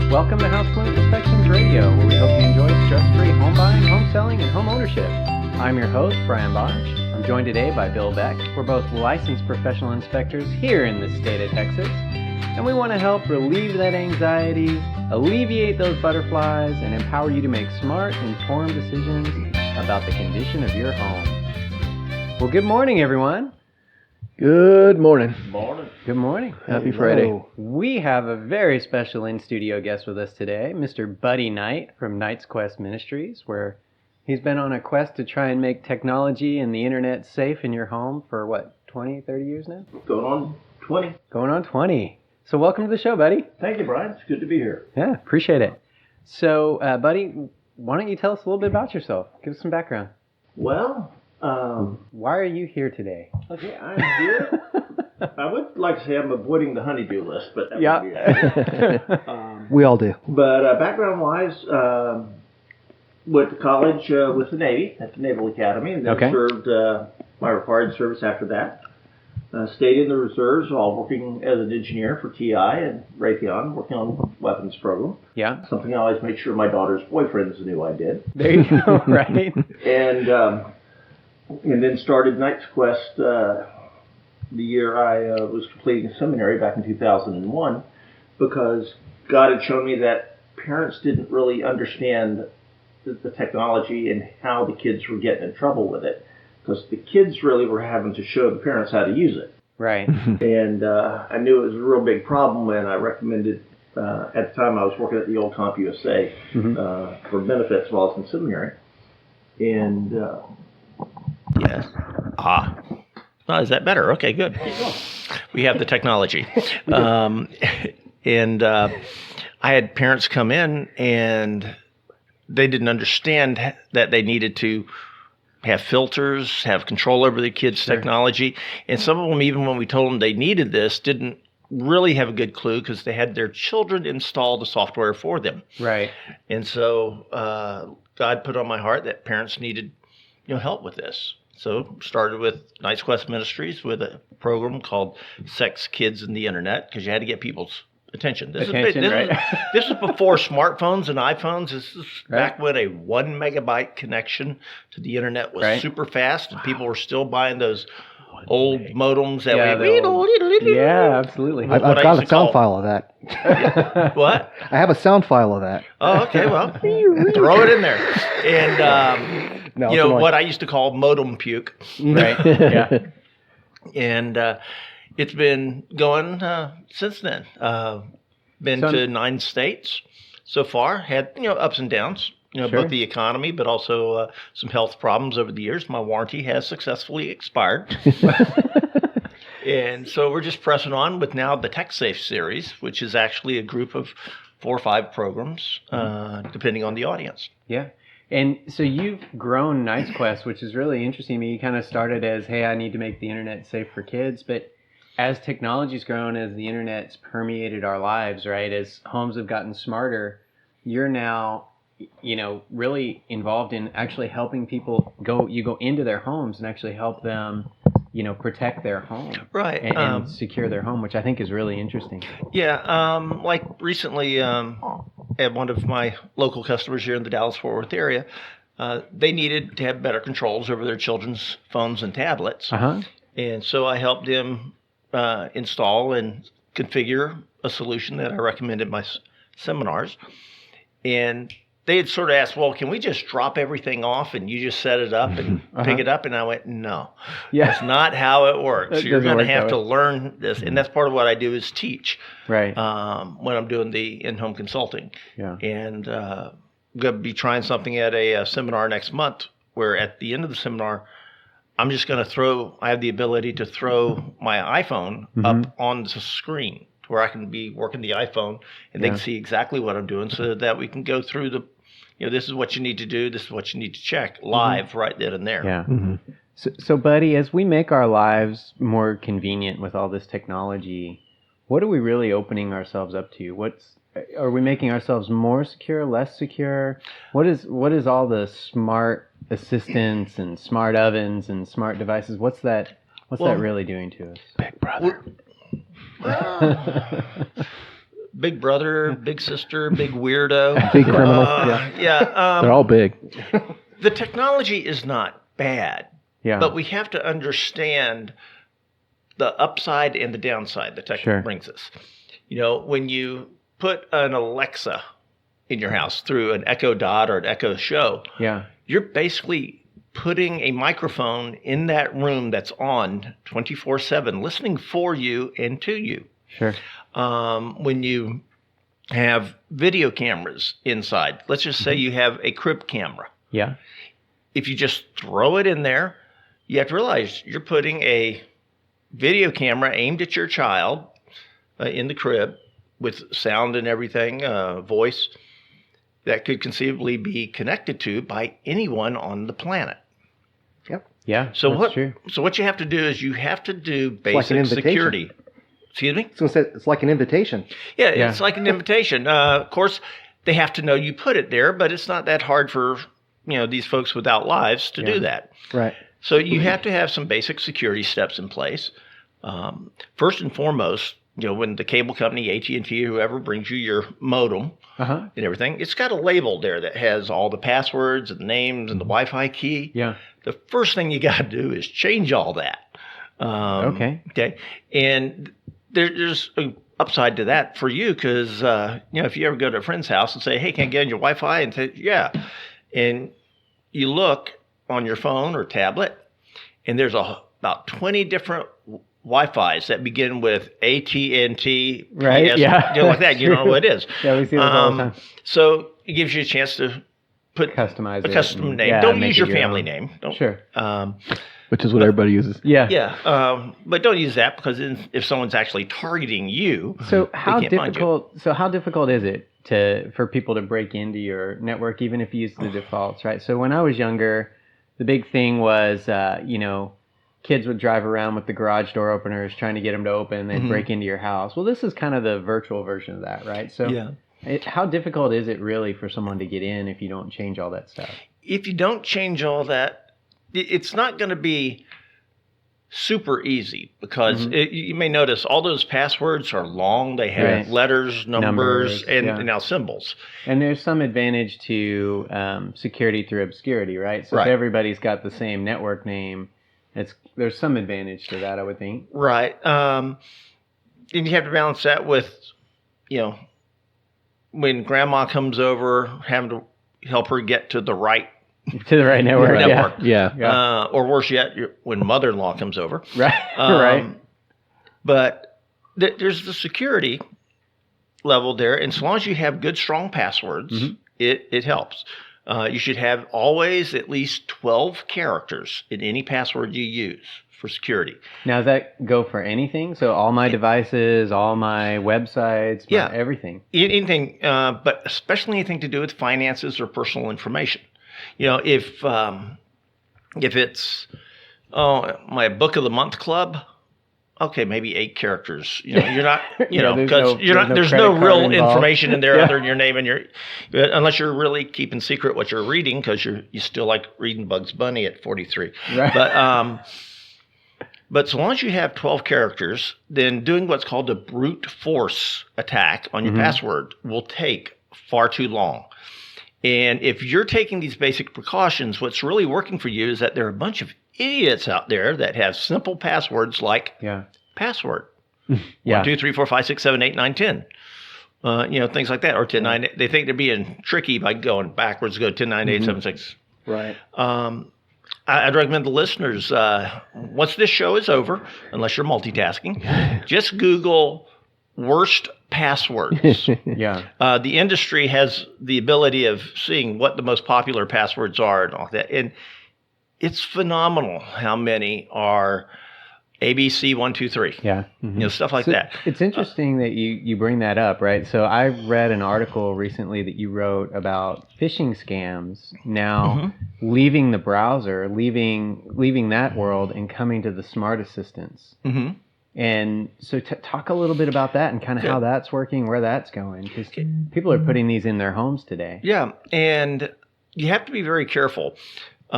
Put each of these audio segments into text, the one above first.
Welcome to Fluent Inspections Radio, where we hope you enjoy stress-free home buying, home selling, and home ownership. I'm your host, Brian Bosch. I'm joined today by Bill Beck. We're both licensed professional inspectors here in the state of Texas, and we want to help relieve that anxiety, alleviate those butterflies, and empower you to make smart, informed decisions about the condition of your home. Well, good morning, everyone. Good morning. Good morning. Happy Friday. We have a very special in-studio guest with us today, Mr. Buddy Knight from Knight's Quest Ministries, where he's been on a quest to try and make technology and the internet safe in your home for, 20, 30 years now? Going on 20. Going on 20. So welcome to the show, Buddy. Thank you, Brian. It's good to be here. Yeah, appreciate it. So, Buddy, why don't you tell us a little bit about yourself? Give us some background. Well, why are you here today? okay, I'm here. I would like to say I'm avoiding the honeydew list, but that Yeah. would be it. We all do. But background-wise, went to college with the Navy at the Naval Academy, and then Okay. served my required service after that. Stayed in the reserves while working as an engineer for TI and Raytheon, working on weapons program. Yeah, Something I always made sure my daughter's boyfriends knew I did. there you go, right? And then started Knight's Quest the year I was completing seminary back in 2001, because God had shown me that parents didn't really understand the technology and how the kids were getting in trouble with it, because the kids really were having to show the parents how to use it. Right. And I knew it was a real big problem, and I recommended, at the time I was working at the old CompUSA for benefits while I was in seminary. And Yes. Oh, is that better? Okay, good. We have the technology. And I had parents come in, and they didn't understand that they needed to have filters, have control over the kids' technology. And some of them, even when we told them they needed this, didn't really have a good clue because they had their children install the software for them. Right. And so God put on my heart that parents needed help with this. So started with Knight's Quest Ministries with a program called Sex, Kids, and the Internet, because you had to get people's attention. This was before smartphones and iPhones. This is back when a 1 megabyte connection to the Internet was super fast, and people were still buying those old modems that Yeah, absolutely. I've got a sound file of that. What? I have a sound file of that. Oh, okay. Well, throw it in there. And what I used to call modem puke. Right. Yeah. And it's been going since then. Been to 9 states so far. Had ups and downs. Both the economy, but also some health problems over the years. My warranty has successfully expired. And so we're just pressing on with now the TechSafe series, which is actually a group of 4 or 5 programs, depending on the audience. Yeah. And so you've grown Knight's Quest, which is really interesting to me. You kind of started as, hey, I need to make the internet safe for kids. But as technology's grown, as the internet's permeated our lives, right, as homes have gotten smarter, you're now really involved in actually helping people go into their homes and actually help them, protect their home. Right. And secure their home, which I think is really interesting. Yeah. Like recently, at one of my local customers here in the Dallas-Fort Worth area, they needed to have better controls over their children's phones and tablets. Uh-huh. And so I helped them install and configure a solution that I recommended in my seminars. And they had sort of asked, well, can we just drop everything off and you just set it up and pick it up? And I went, no, that's not how it works. So you're going to have to learn this. And that's part of what I do is teach when I'm doing the in-home consulting. Yeah. And I'm going to be trying something at a seminar next month where at the end of the seminar, I'm just going to I have the ability to throw my iPhone up on the screen where I can be working the iPhone and they can see exactly what I'm doing so that we can go through this is what you need to do, this is what you need to check live right then and there. Yeah. Mm-hmm. So, Buddy, as we make our lives more convenient with all this technology, what are we really opening ourselves up to? Are we making ourselves more secure, less secure? What is all the smart assistants and smart ovens and smart devices? What's that really doing to us? Big Brother. big brother, big sister, big weirdo. Big criminal. They're all big. The technology is not bad, Yeah. but we have to understand the upside and the downside the tech Sure. brings us. When you put an Alexa in your house through an Echo Dot or an Echo Show, Yeah. you're basically putting a microphone in that room that's on 24/7, listening for you and to you. Sure. When you have video cameras inside, let's just say you have a crib camera. Yeah. If you just throw it in there, you have to realize you're putting a video camera aimed at your child in the crib with sound and everything, voice, that could conceivably be connected to by anyone on the planet. Yeah. So that's true. what you have to do is you have to do like an basic invitation. security. Excuse me? I was gonna say, it's like an invitation. Yeah, Yeah. it's like an invitation. Of course, they have to know you put it there, but it's not that hard for these folks without lives to do that. Right. So you have to have some basic security steps in place. First and foremost, when the cable company, AT&T, whoever brings you your modem Uh-huh. and everything, it's got a label there that has all the passwords and the names and the Wi-Fi key. Yeah. The first thing you got to do is change all that. Okay. Okay. And there's an upside to that for you because, if you ever go to a friend's house and say, hey, can I get on your Wi-Fi? And say, yeah. And you look on your phone or tablet, and there's about 20 different Wi-Fis that begin with AT&T, Right, PS, yeah. like that. You know what it is. Yeah, we see those all the time. So it gives you a chance to put Customize a it custom and- name. yeah, Don't make use it your your family own. name. Don't, Sure. Which is what everybody uses. Yeah. Yeah, but don't use that because if someone's actually targeting you, So how can't find you. difficult? So how difficult is it for people to break into your network, even if you use the defaults, right? So when I was younger, the big thing was, kids would drive around with the garage door openers trying to get them to open, and then break into your house. Well, this is kind of the virtual version of that, right? So yeah. how difficult is it really for someone to get in if you don't change all that stuff? If you don't change all that, it's not going to be super easy because you may notice all those passwords are long. They have Right. letters, numbers, and yeah. now symbols. And there's some advantage to security through obscurity, right? So Right. if everybody's got the same network name, there's some advantage to that, I would think. Right. And you have to balance that with, when grandma comes over, having to help her get to the right To the right network. network. Yeah. Or worse yet, when mother-in-law comes over. Yeah. Right. Right. But there's the security level there. And as long as you have good, strong passwords, it helps. You should have always at least 12 characters in any password you use for security. Now, does that go for anything? So all my devices, all my websites, everything. Anything, but especially anything to do with finances or personal information. If it's my book of the month club, okay, maybe 8 characters. You're not, because there's no real information in there other than your name and unless you're really keeping secret what you're reading because you still like reading Bugs Bunny at 43. Right. But so long as you have 12 characters, then doing what's called a brute force attack on your password will take far too long. And if you're taking these basic precautions, what's really working for you is that there are a bunch of idiots out there that have simple passwords like password. 1, 2, 3, 4, 5, 6, 7, 8, 9, 10. Things like that. Or 10, 9. They think they're being tricky by going backwards, go 10, 9, 8, 7, 6. Right. I'd recommend the listeners, once this show is over, unless you're multitasking, just Google worst passwords. The industry has the ability of seeing what the most popular passwords are and all that. And it's phenomenal how many are ABC 1, 2, 3. Stuff like that. It's interesting that you bring that up, right? So I read an article recently that you wrote about phishing scams now leaving the browser, leaving that world and coming to the smart assistants. And so talk a little bit about that and kind of how that's working, where that's going, because people are putting these in their homes today. Yeah, and you have to be very careful. There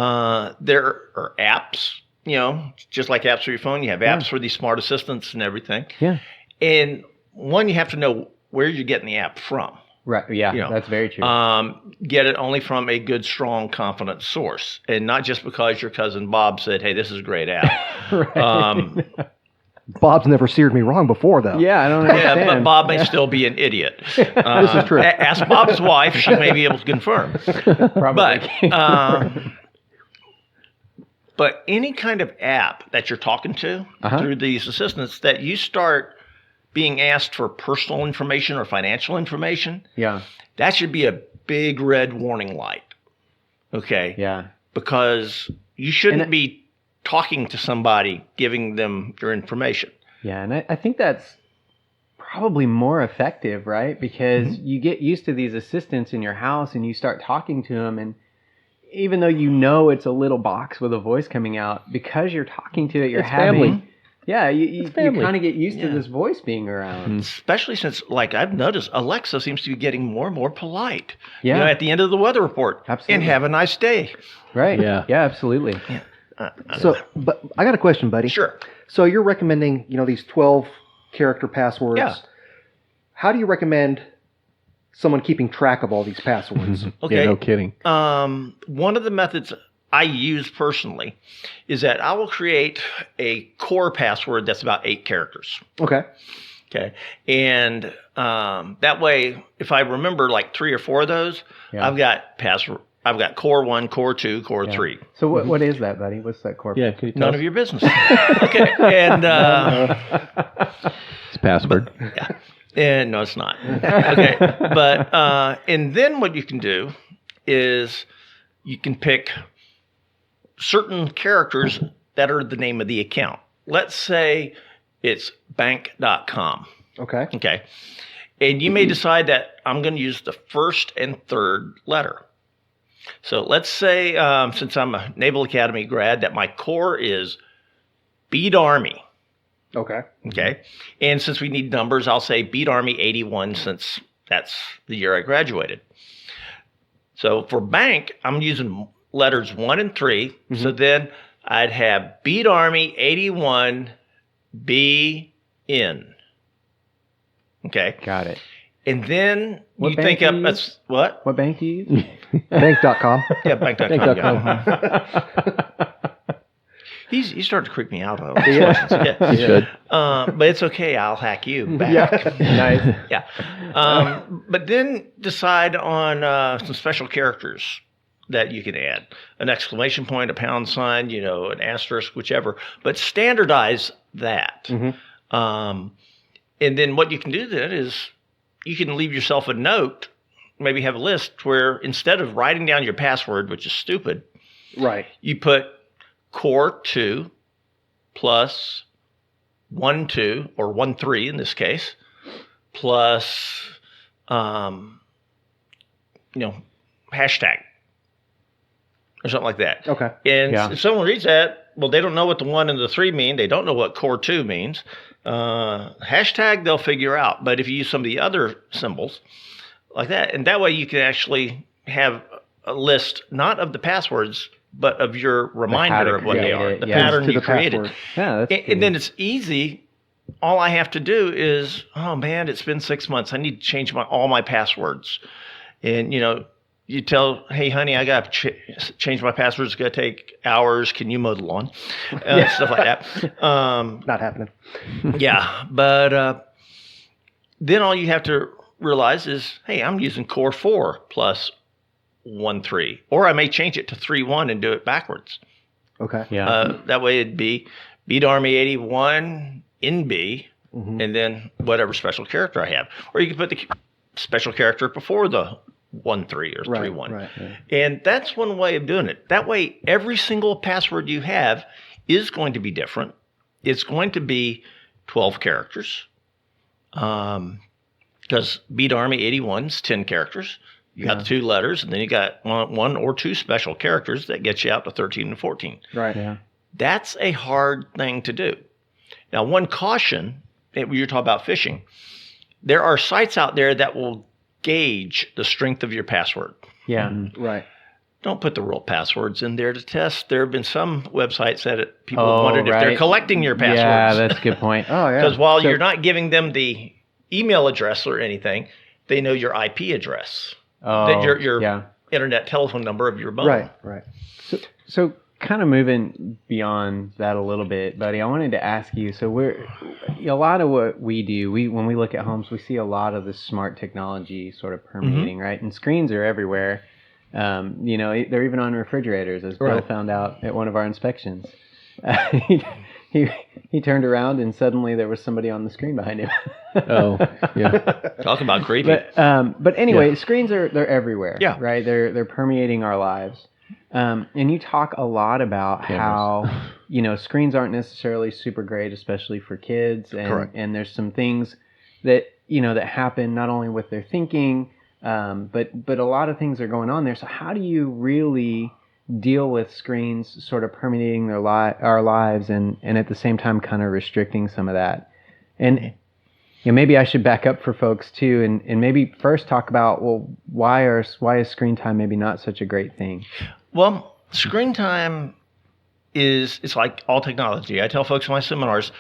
are apps, just like apps for your phone. You have apps for these smart assistants and everything. And one, you have to know where you're getting the app from. Right. Yeah, You know, that's very true. Get it only from a good, strong, confident source, and not just because your cousin Bob said, "Hey, this is a great app." Right. Bob's never steered me wrong before, though. Yeah, I don't understand. Yeah, but Bob may still be an idiot. This is true. Ask Bob's wife; she may be able to confirm. Probably. But any kind of app that you're talking to through these assistants, that you start being asked for personal information or financial information, that should be a big red warning light. Okay? Yeah. Because you shouldn't be talking to somebody, giving them your information. Yeah, and I think that's probably more effective, right? Because you get used to these assistants in your house and you start talking to them, and even though you know it's a little box with a voice coming out, because you're talking to it, you're having... Family. Yeah, you kind of get used to this voice being around. Especially since, like I've noticed, Alexa seems to be getting more and more polite. Yeah. You know, at the end of the weather report. Absolutely. And have a nice day. Right. Yeah, absolutely. Yeah. But I got a question, buddy. Sure. So you're recommending, these 12 character passwords. Yeah. How do you recommend someone keeping track of all these passwords? Okay. Yeah, no kidding. One of the methods I use personally is that I will create a core password that's about 8 characters. Okay. And that way, if I remember like 3 or 4 of those, I've got core 1, core 2, core 3. So what is that, buddy? What's that core? Yeah, can you tell None us? of your business. Okay. And It's password. And no, it's not. Okay. But and then what you can do is you can pick certain characters that are the name of the account. Let's say it's bank.com. Okay. And you may decide that I'm going to use the first and third letter. So let's say, since I'm a Naval Academy grad, that my core is Beat Army. Okay. And since we need numbers, I'll say Beat Army 81, since that's the year I graduated. So for bank, I'm using letters 1 and 3. So then I'd have Beat Army 81 BN. Okay. Got it. And then What you bank think do up you that's use? what? What bank do you use? Bank.com. Yeah, bank.com. Bank.com. He's starting to creep me out. You should. But it's okay. I'll hack you back. Nice. Yeah. But then decide on some special characters that you can add. An exclamation point, a pound sign, an asterisk, whichever. But standardize that. And then what you can do then is you can leave yourself a note, maybe have a list where instead of writing down your password, which is stupid, Right. you put core 2 plus 1 2 or 1 3 in this case, plus hashtag or something like that. Okay. And if someone reads that, well, they don't know what the 1 and the 3 mean. They don't know what core 2 means. Hashtag they'll figure out. But if you use some of the other symbols like that, and that way you can actually have a list not of the passwords, but of your reminder of what they are, the pattern you created. Yeah, and then it's easy. All I have to do is, oh man, it's been 6 months. I need to change all my passwords. And you tell, hey honey, I got to change my passwords. It's going to take hours. Can you mow the lawn? Stuff like that. Not happening. Yeah, but then all you have to realize is, hey, I'm using core 4 plus 1 3, or I may change it to 3 1 and do it backwards. Okay. Yeah. That way it'd be Beat Army 81 NB, and then whatever special character I have, or you can put the special character before the 1 3 or 3 1. Right. And that's one way of doing it. That way, every single password you have is going to be different. It's going to be 12 characters, because Beat Army 81 is 10 characters. You got the 2 letters, and then you got one or 2 special characters that get you out to 13 and 14. Right. Yeah. That's a hard thing to do. Now, one caution, when you're talking about phishing, there are sites out there that will gauge the strength of your password. Yeah. Right. Don't put the real passwords in there to test. There have been some websites that people wondered if they're collecting your passwords. Yeah, that's a good point. Oh, yeah. Because while you're not giving them the email address or anything. They know your IP address, Oh, your internet telephone number of your phone. Right. So kind of moving beyond that a little bit, buddy, I wanted to ask you, so a lot of what we do, when we look at homes, we see a lot of the smart technology sort of permeating, right? And screens are everywhere. They're even on refrigerators, as Bill found out at one of our inspections. He turned around and suddenly there was somebody on the screen behind him. Oh, yeah. Talk about creepy. But anyway, screens they're everywhere. Yeah. Right. They're permeating our lives. And you talk a lot about Cameras. how screens aren't necessarily super great, especially for kids. And Correct. and there's some things that that happen not only with their thinking, but a lot of things are going on there. So how do you really deal with screens sort of permeating our lives and at the same time kind of restricting some of that? And maybe I should back up for folks too, and maybe first talk about, well, why is screen time maybe not such a great thing? Well, screen time it's like all technology. I tell folks in my seminars,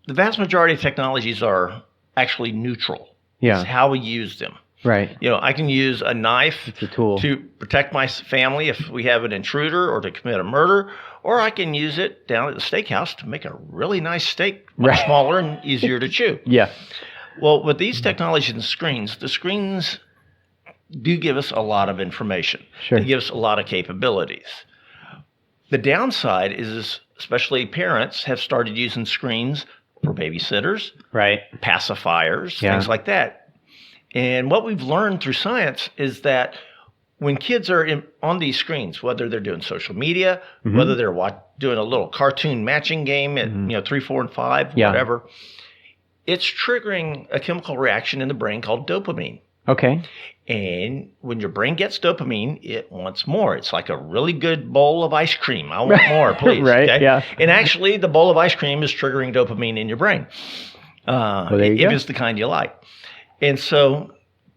the vast majority of technologies are actually neutral. Yeah. It's how we use them. Right. I can use a knife It's a tool. to protect my family if we have an intruder or to commit a murder, or I can use it down at the steakhouse to make a really nice steak, much Right. smaller and easier to chew. Yeah. Well, with these technologies and the screens do give us a lot of information. Sure. They give us a lot of capabilities. The downside is, especially parents have started using screens for babysitters, Right. pacifiers, Yeah. things like that. And what we've learned through science is that when kids are on these screens, whether they're doing social media, Mm-hmm. whether they're doing a little cartoon matching game at 3, 4, and 5, Yeah. whatever, it's triggering a chemical reaction in the brain called dopamine. Okay. And when your brain gets dopamine, it wants more. It's like a really good bowl of ice cream. I want more, please. Right, Okay? yeah. And actually, the bowl of ice cream is triggering dopamine in your brain. there you if go. it's the kind you like. And so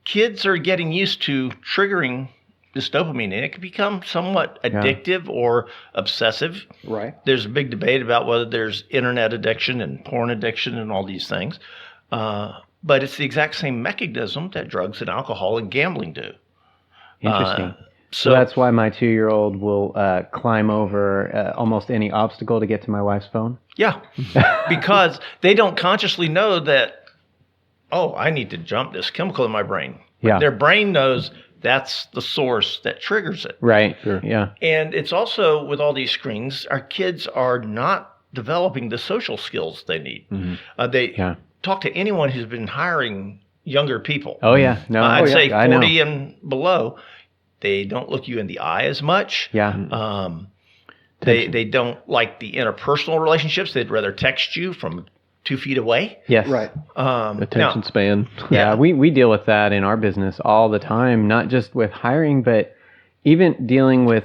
kids are getting used to triggering this dopamine, and it can become somewhat addictive or obsessive. Right. There's a big debate about whether there's internet addiction and porn addiction and all these things. But it's the exact same mechanism that drugs and alcohol and gambling do. Interesting. So So that's why my 2-year-old will climb over almost any obstacle to get to my wife's phone. yeah, because they don't consciously know that, I need to jump this chemical in my brain. Yeah. Their brain knows that's the source that triggers it. Right. Sure. Yeah. And it's also, with all these screens, our kids are not developing the social skills they need. They talk to anyone who's been hiring younger people. Oh yeah. No. I'd say I know. 40 and below, they don't look you in the eye as much. Yeah. They don't like the interpersonal relationships. They'd rather text you from 2 feet away. Yes. Right. Attention span. Yeah, we deal with that in our business all the time, not just with hiring, but even dealing with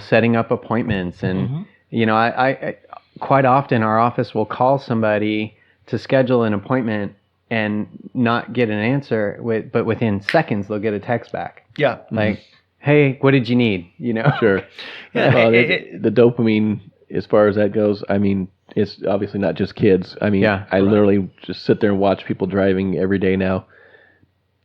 setting up appointments. And I quite often our office will call somebody to schedule an appointment and not get an answer, but within seconds they'll get a text back Yeah. like, "Hey, what did you need?" Sure. Yeah, Well, the dopamine, as far as that goes, I mean, it's obviously not just kids. I mean, I literally just sit there and watch people driving every day now.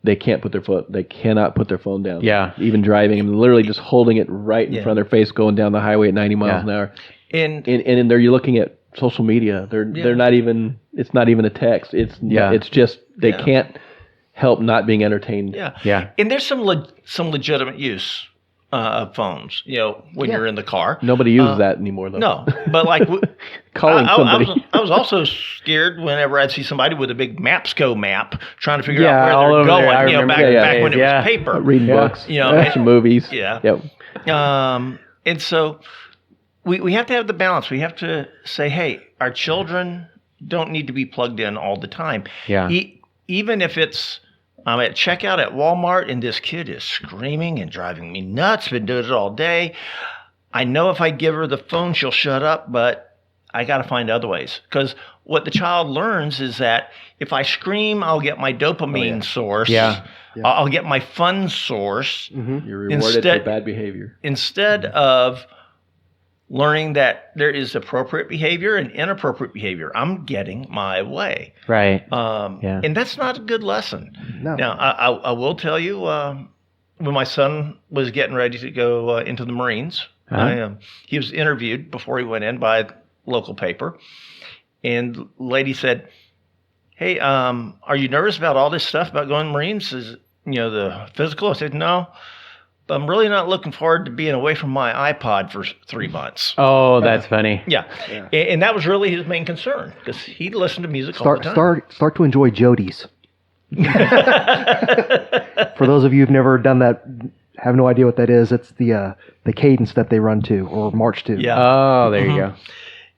They cannot put their phone down. Yeah. Even driving, and literally just holding it right in front of their face, going down the highway at 90 miles an hour. And And there you're looking at social media. They're not even. It's not even a text. It's just they can't help not being entertained. Yeah. And there's some legitimate use of phones. When you're in the car. Nobody uses that anymore, though. No, but like Calling somebody. I was also scared whenever I'd see somebody with a big Mapsco map trying to figure out all where over they're there. I going. remember Back when it days, was paper. Reading books, watching movies. Yeah. Yep. And so we have to have the balance. We have to say, hey, our children don't need to be plugged in all the time. Yeah. Even if it's I'm at checkout at Walmart and this kid is screaming and driving me nuts, been doing it all day. I know if I give her the phone, she'll shut up, but I got to find other ways. Because what the child learns is that if I scream, I'll get my dopamine source. Yeah. I'll get my fun source. You're rewarded for bad behavior. Instead of learning that there is appropriate behavior and inappropriate behavior. I'm getting my way. Right. And that's not a good lesson. No. Now, I will tell you, when my son was getting ready to go into the Marines, he was interviewed before he went in by a local paper. And the lady said, "Hey, are you nervous about all this stuff about going to the Marines? Is, the physical?" I said, "No, but I'm really not looking forward to being away from my iPod for 3 months." Oh, that's funny. Yeah. And that was really his main concern because he listened to music all the time. Start to enjoy Jody's. For those of you who've never done that, have no idea what that is. It's the cadence that they run to or march to. Yeah. Oh, there you go.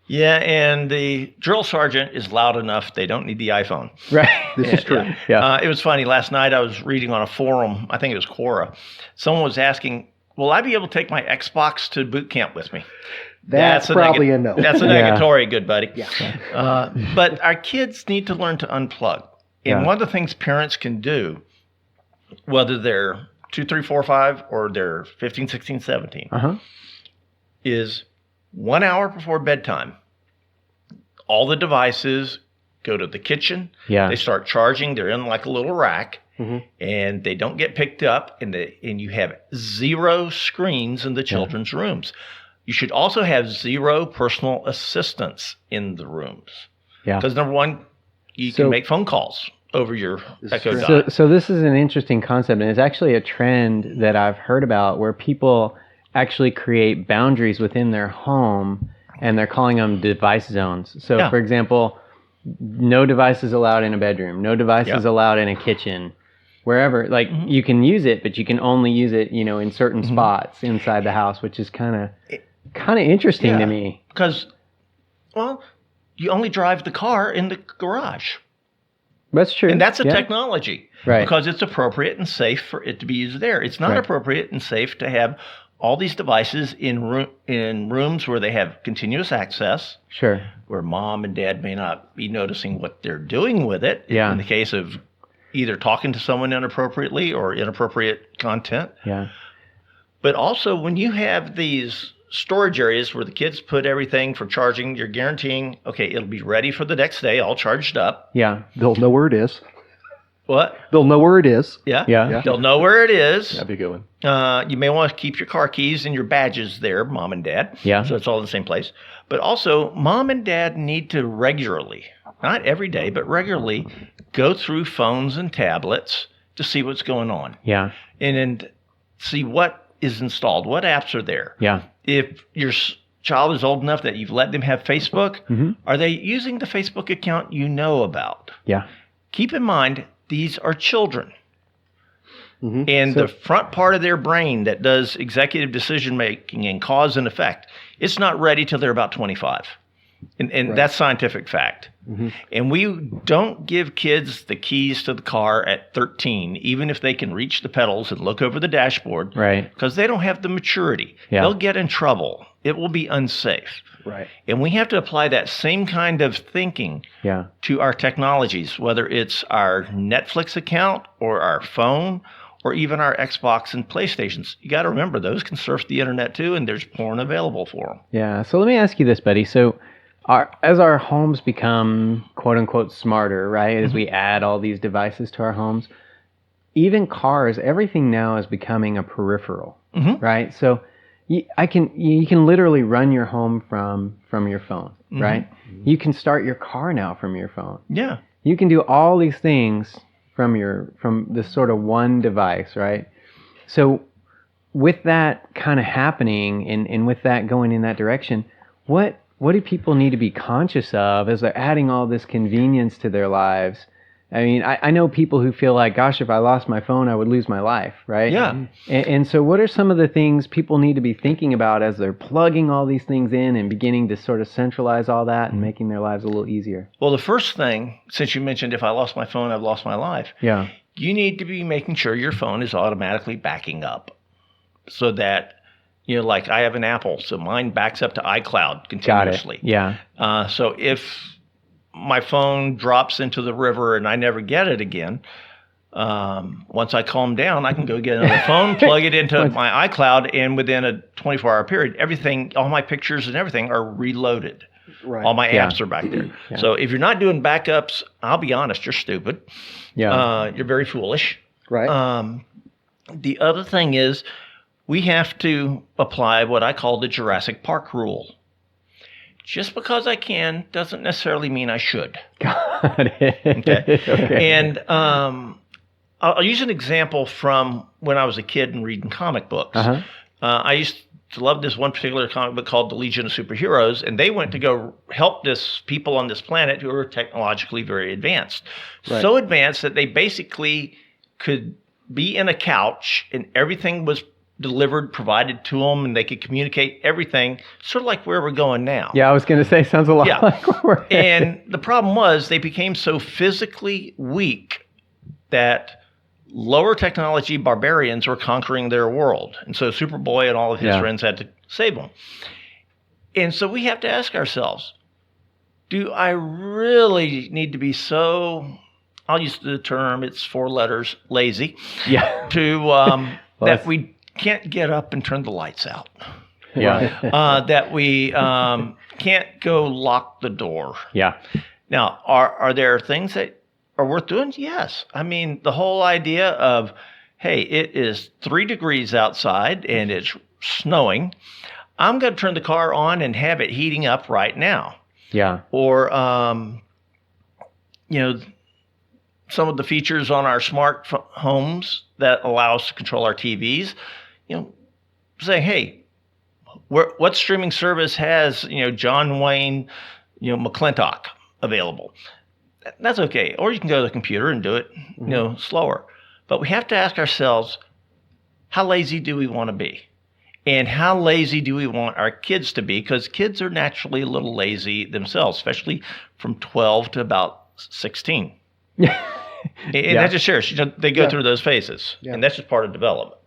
Yeah, and the drill sergeant is loud enough. They don't need the iPhone. Right. This is true. Yeah. It was funny. Last night I was reading on a forum. I think it was Quora. Someone was asking, "Will I be able to take my Xbox to boot camp with me?" That's probably a no. That's a negatory, good buddy. Yeah. But our kids need to learn to unplug. And one of the things parents can do, whether they're 2, 3, 4, 5, or they're 15, 16, 17, is 1 hour before bedtime, all the devices go to the kitchen. Yeah. They start charging. They're in like a little rack, and they don't get picked up. And you have 0 screens in the children's rooms. You should also have 0 personal assistants in the rooms. Yeah. Because number one, you can make phone calls over your Echo Dot. So this is an interesting concept, and it's actually a trend that I've heard about where people actually create boundaries within their home, and they're calling them device zones. So, for example, no devices allowed in a bedroom, no devices allowed in a kitchen, wherever. Like you can use it, but you can only use it, in certain spots inside the house, which is kind of interesting to me. Because, well, you only drive the car in the garage. That's true. And that's a technology. Right. Because it's appropriate and safe for it to be used there. It's not appropriate and safe to have all these devices in rooms where they have continuous access. Sure. Where mom and dad may not be noticing what they're doing with it. Yeah. In the case of either talking to someone inappropriately or inappropriate content. Yeah. But also when you have these storage areas where the kids put everything for charging, you're guaranteeing, okay, it'll be ready for the next day, all charged up. Yeah. They'll know where it is. What? They'll know where it is. Yeah. Yeah. They'll know where it is. That'd be a good one. You may want to keep your car keys and your badges there, mom and dad. Yeah. So it's all in the same place. But also, mom and dad need to regularly, not every day, but regularly, go through phones and tablets to see what's going on. Yeah. And see what is installed, what apps are there. Yeah. If your child is old enough that you've let them have Facebook, are they using the Facebook account you know about? Yeah. Keep in mind, these are children. And the front part of their brain that does executive decision making and cause and effect, it's not ready till they're about 25. And that's scientific fact. And we don't give kids the keys to the car at 13, even if they can reach the pedals and look over the dashboard. Right. Because they don't have the maturity. Yeah. They'll get in trouble. It will be unsafe. Right. And we have to apply that same kind of thinking to our technologies, whether it's our Netflix account or our phone or even our Xbox and PlayStations. You got to remember, those can surf the internet too, and there's porn available for them. Yeah. So let me ask you this, buddy. So as our homes become quote unquote smarter, right? As we add all these devices to our homes, even cars, everything now is becoming a peripheral, right? So you can literally run your home from your phone, right? You can start your car now from your phone. Yeah. You can do all these things from this sort of one device, right? So with that kind of happening and with that going in that direction, what do people need to be conscious of as they're adding all this convenience to their lives? I mean, I know people who feel like, gosh, if I lost my phone, I would lose my life, right? Yeah. And so what are some of the things people need to be thinking about as they're plugging all these things in and beginning to sort of centralize all that and making their lives a little easier? Well, the first thing, since you mentioned if I lost my phone, I've lost my life. Yeah. You need to be making sure your phone is automatically backing up so that, like I have an Apple, so mine backs up to iCloud continuously. Got it. Yeah. So if my phone drops into the river and I never get it again, Once I calm down, I can go get another phone, plug it into my iCloud, and within a 24-hour period, all my pictures and everything are reloaded. Right. All my apps are back there. Yeah. So if you're not doing backups, I'll be honest, you're stupid. Yeah. You're very foolish. Right. The other thing is we have to apply what I call the Jurassic Park rule. Just because I can doesn't necessarily mean I should. Got it. Okay. And I'll use an example from when I was a kid and reading comic books. Uh-huh. I used to love this one particular comic book called The Legion of Superheroes, and they went to go help people on this planet who are technologically very advanced. Right. So advanced that they basically could be in a couch and everything was delivered, provided to them, and they could communicate everything, sort of like where we're going now. Yeah, I was going to say, sounds a lot like where we're And the problem was they became so physically weak that lower technology barbarians were conquering their world. And so Superboy and all of his friends had to save them. And so we have to ask ourselves, do I really need to be so, I'll use the term, it's 4 letters, lazy, to that we can't get up and turn the lights out. Yeah. That we can't go lock the door. Yeah. Now, are there things that are worth doing? Yes. I mean, the whole idea of, hey, it is 3 degrees outside and it's snowing. I'm going to turn the car on and have it heating up right now. Yeah. Or, some of the features on our smart homes that allow us to control our TVs, saying, hey, what streaming service has, John Wayne, McClintock available? That's okay. Or you can go to the computer and do it, slower. But we have to ask ourselves, how lazy do we want to be? And how lazy do we want our kids to be? Because kids are naturally a little lazy themselves, especially from 12 to about 16. And that just shares. They go through those phases. Yeah. And that's just part of development.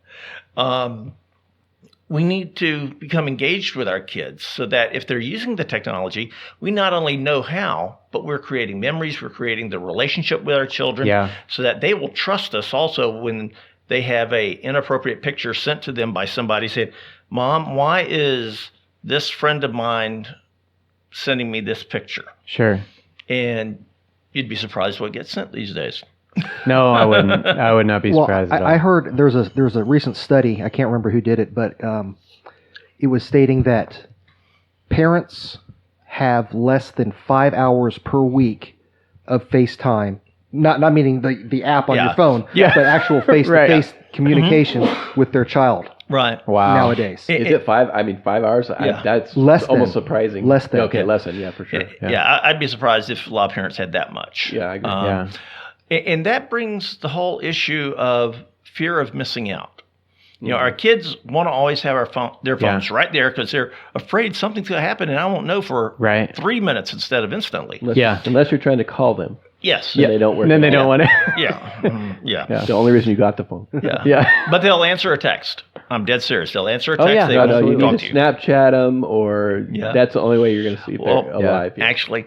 We need to become engaged with our kids so that if they're using the technology, we not only know how, but we're creating memories, we're creating the relationship with our children so that they will trust us also when they have a inappropriate picture sent to them by somebody saying, Mom, why is this friend of mine sending me this picture? Sure. And you'd be surprised what gets sent these days. No, I wouldn't. I would not be surprised at all. I heard there's a recent study. I can't remember who did it, but it was stating that parents have less than 5 hours per week of FaceTime. Not meaning the app on your phone, but actual face-to-face communication with their child. Right. Wow. Nowadays. Is it 5? I mean, 5 hours? That's almost surprising. Less than. Okay, less than. Yeah, for sure. I'd be surprised if a lot of parents had that much. Yeah, I agree. And that brings the whole issue of fear of missing out. Our kids want to always have their phones right there because they're afraid something's going to happen and I won't know for 3 minutes instead of instantly. Unless you're trying to call them. Yes. Then they don't work. Then they don't want to. The only reason you got the phone. But they'll answer a text. I'm dead serious. They'll answer a text. You need to Snapchat them or that's the only way you're going to see if they're alive. Yeah. Actually,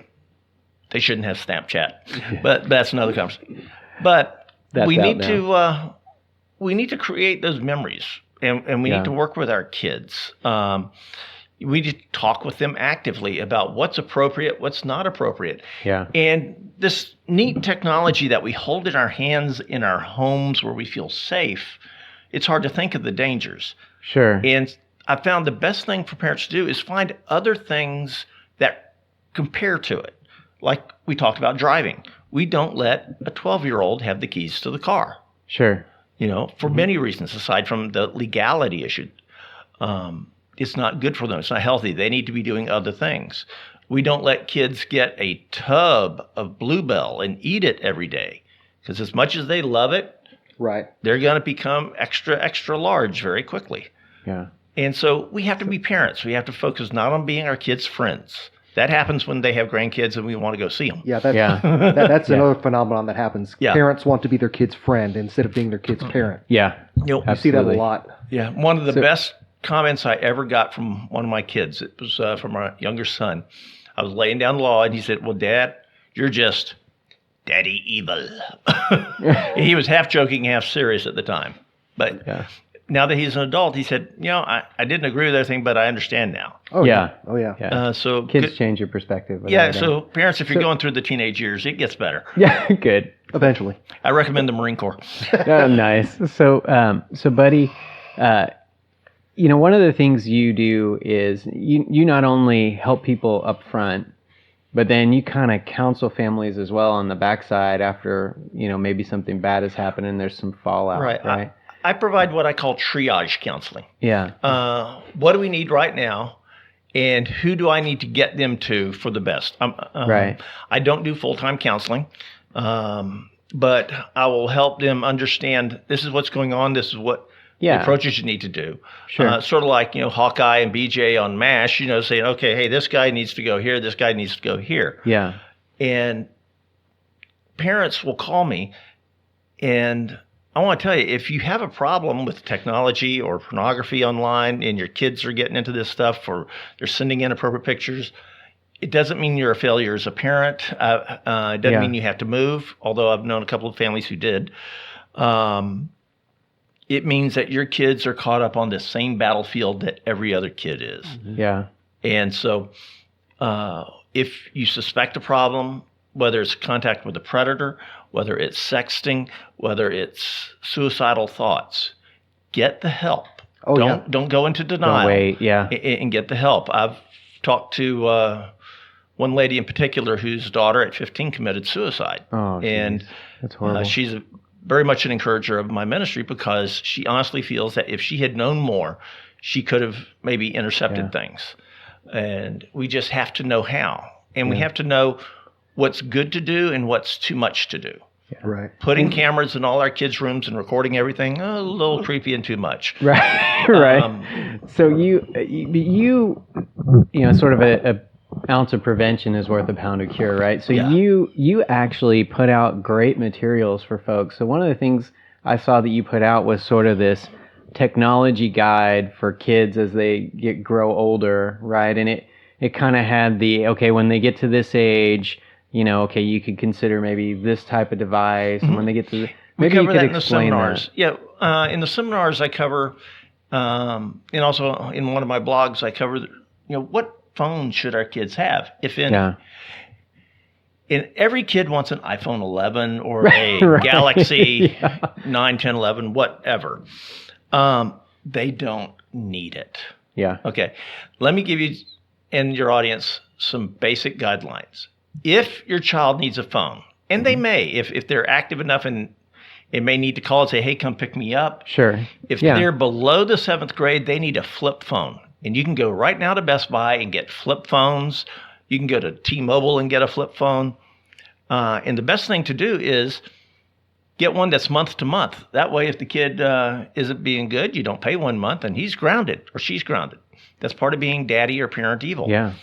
they shouldn't have Snapchat, but that's another conversation. But we need to create those memories, and we need to work with our kids. We need to talk with them actively about what's appropriate, what's not appropriate. Yeah. And this neat technology that we hold in our hands in our homes where we feel safe, it's hard to think of the dangers. Sure. And I found the best thing for parents to do is find other things that compare to it. Like we talked about driving. We don't let a 12-year-old have the keys to the car. Sure. For many reasons, aside from the legality issue. It's not good for them. It's not healthy. They need to be doing other things. We don't let kids get a tub of Bluebell and eat it every day. Because as much as they love it, they're going to become extra large very quickly. Yeah. And so we have to be parents. We have to focus not on being our kids' friends. That happens when they have grandkids and we want to go see them. Yeah, that's another phenomenon that happens. Yeah. Parents want to be their kid's friend instead of being their kid's parent. Yeah. You see that a lot. Yeah. One of the best comments I ever got from one of my kids, it was from our younger son. I was laying down the law and he said, well, Dad, you're just Daddy evil. He was half joking, half serious at the time. But now that he's an adult, he said, I didn't agree with everything, but I understand now. Oh, yeah. Oh, yeah. So kids change your perspective. with Yeah, everything. so parents, if you're going through the teenage years, it gets better. Yeah, good. Eventually. I recommend the Marine Corps. Oh, nice. So, buddy, one of the things you do is you not only help people up front, but then you kind of counsel families as well on the backside after, maybe something bad has happened and there's some fallout, right? I provide what I call triage counseling. Yeah. What do we need right now, and who do I need to get them to for the best? Right. I don't do full-time counseling, but I will help them understand this is what's going on. This is what the approaches you need to do. Sure. Sort of like, Hawkeye and BJ on MASH, saying, okay, hey, this guy needs to go here. This guy needs to go here. Yeah. And parents will call me, and I want to tell you, if you have a problem with technology or pornography online and your kids are getting into this stuff or they're sending inappropriate pictures, it doesn't mean you're a failure as a parent. It doesn't mean you have to move, although I've known a couple of families who did. It means that your kids are caught up on the same battlefield that every other kid is. Yeah. And so if you suspect a problem, whether it's contact with a predator, whether it's sexting, whether it's suicidal thoughts, get the help. Don't go into denial. Don't wait, and get the help. I've talked to one lady in particular whose daughter at 15 committed suicide. Oh, geez. And that's horrible. She's very much an encourager of my ministry because she honestly feels that if she had known more, she could have maybe intercepted things. And we just have to know how. And we have to know what's good to do and what's too much to do. Yeah. Right. Putting cameras in all our kids' rooms and recording everything, a little creepy and too much. Right, right. So you sort of a ounce of prevention is worth a pound of cure, right? So you actually put out great materials for folks. So one of the things I saw that you put out was sort of this technology guide for kids as they grow older, right? And it kind of had when they get to this age, you could consider maybe this type of device, and when they get to maybe you could explain that. Yeah, in the seminars I cover, and also in one of my blogs I cover, what phone should our kids have? And every kid wants an iPhone 11 or a Galaxy 9, 10, 11, whatever. They don't need it. Yeah. Okay. Let me give you and your audience some basic guidelines. If your child needs a phone, and they may, if they're active enough and it may need to call and say, hey, come pick me up. Sure. If they're below the 7th grade, they need a flip phone. And you can go right now to Best Buy and get flip phones. You can go to T-Mobile and get a flip phone. And the best thing to do is get one that's month to month. That way, if the kid isn't being good, you don't pay 1 month and he's grounded or she's grounded. That's part of being daddy or parent evil. Yeah.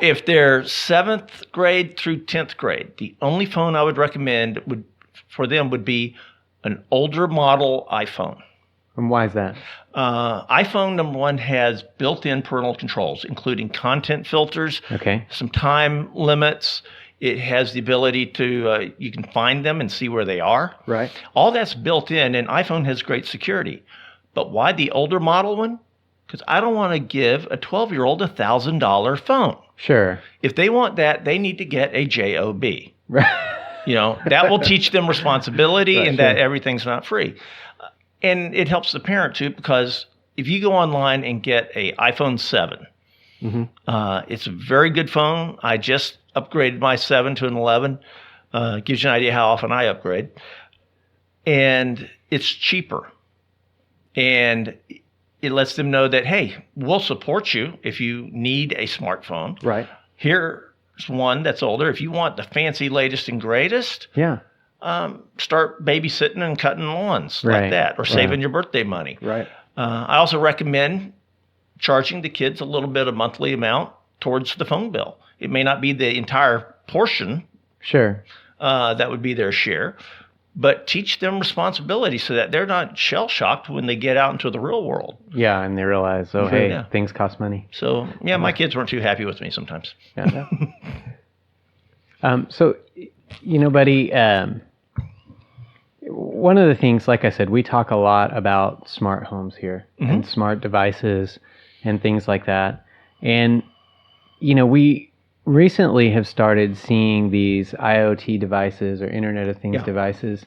If they're 7th grade through 10th grade, the only phone I would recommend for them would be an older model iPhone. And why is that? iPhone, number one, has built-in parental controls, including content filters, some time limits. It has the ability to, you can find them and see where they are. Right. All that's built in, and iPhone has great security. But why the older model one? Because I don't want to give a 12-year-old a $1,000 phone. Sure. If they want that, they need to get a JOB. Right. That will teach them responsibility and that everything's not free. And it helps the parent too, because if you go online and get a iPhone 7, it's a very good phone. I just upgraded my 7 to an 11. Gives you an idea how often I upgrade. And it's cheaper. And it lets them know that, hey, we'll support you if you need a smartphone. Right. Here's one that's older. If you want the fancy latest and greatest, start babysitting and cutting lawns like that, or saving your birthday money. Right. I also recommend charging the kids a little bit of monthly amount towards the phone bill. It may not be the entire portion. Sure. That would be their share. But teach them responsibility so that they're not shell-shocked when they get out into the real world. Yeah, and they realize, things cost money. So, my kids weren't too happy with me sometimes. Yeah. So buddy, one of the things, like I said, we talk a lot about smart homes here and smart devices and things like that. And, we recently have started seeing these IoT devices or Internet of Things devices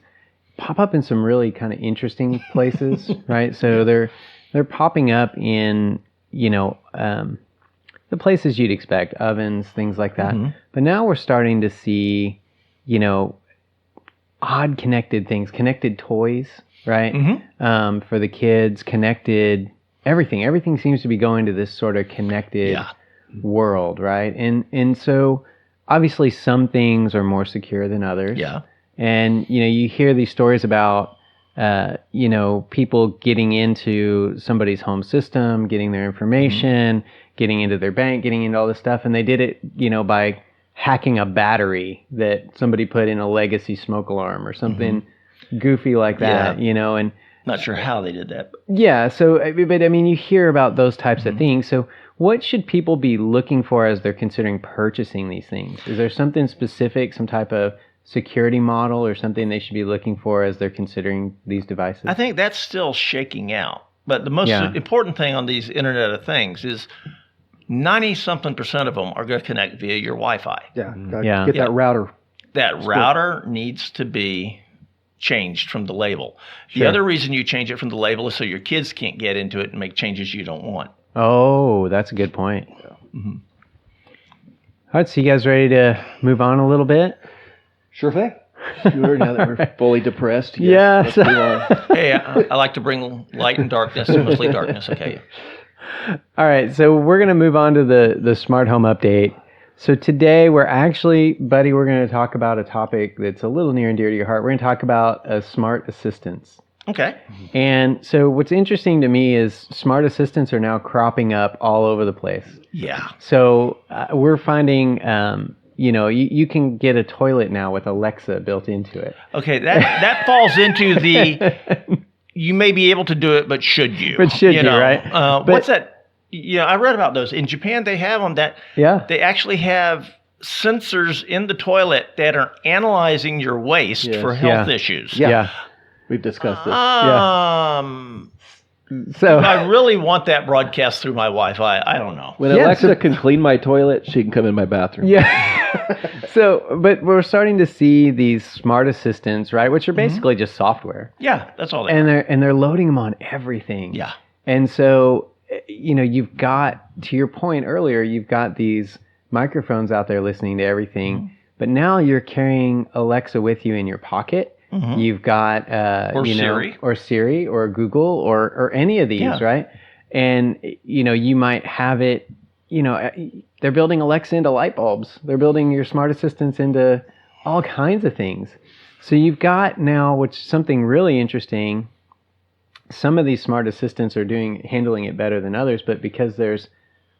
pop up in some really kind of interesting places, right? So they're popping up in, the places you'd expect, ovens, things like that. But now we're starting to see, odd connected things, connected toys, right? For the kids, connected everything. Everything seems to be going to this sort of connected world, right? And so obviously some things are more secure than others. Yeah. And, you hear these stories about, people getting into somebody's home system, getting their information, getting into their bank, getting into all this stuff. And they did it, by hacking a battery that somebody put in a legacy smoke alarm or something goofy like that, and not sure how they did that. yeah. So, but I mean, you hear about those types of things. So what should people be looking for as they're considering purchasing these things? Is there something specific, some type of security model or something they should be looking for as they're considering these devices? I think that's still shaking out. But the most important thing on these Internet of Things is 90-something% of them are going to connect via your Wi-Fi. Get that router. That router needs to be changed from the label. The other reason you change it from the label is so your kids can't get into it and make changes you don't want. Oh, that's a good point. All right, so you guys ready to move on a little bit? Sure thing. Sure, now that we're fully depressed. Yeah. Let's move on. Hey, I like to bring light and darkness, mostly darkness. Okay. All right, so we're going to move on to the smart home update. So today we're actually, buddy, we're going to talk about a topic that's a little near and dear to your heart. We're going to talk about smart assistants. Okay. And so what's interesting to me is smart assistants are now cropping up all over the place. Yeah. So we're finding, you can get a toilet now with Alexa built into it. Okay, that falls into the you may be able to do it, but should you? But should you, right? What's that? I read about those. In Japan, they have them that they actually have sensors in the toilet that are analyzing your waste for health issues. Yeah. We've discussed this. So I really want that broadcast through my Wi-Fi. I don't know. When Alexa can clean my toilet, she can come in my bathroom. Yeah. But we're starting to see these smart assistants, right? Which are basically just software. Yeah, that's all they are. And they're loading them on everything. Yeah. And so, you've got, to your point earlier, you've got these microphones out there listening to everything. But now you're carrying Alexa with you in your pocket. You've got Siri or Google or any of these, right? And you might have it. They're building Alexa into light bulbs. They're building your smart assistants into all kinds of things. So you've got now, which something really interesting. Some of these smart assistants are handling it better than others, but because there's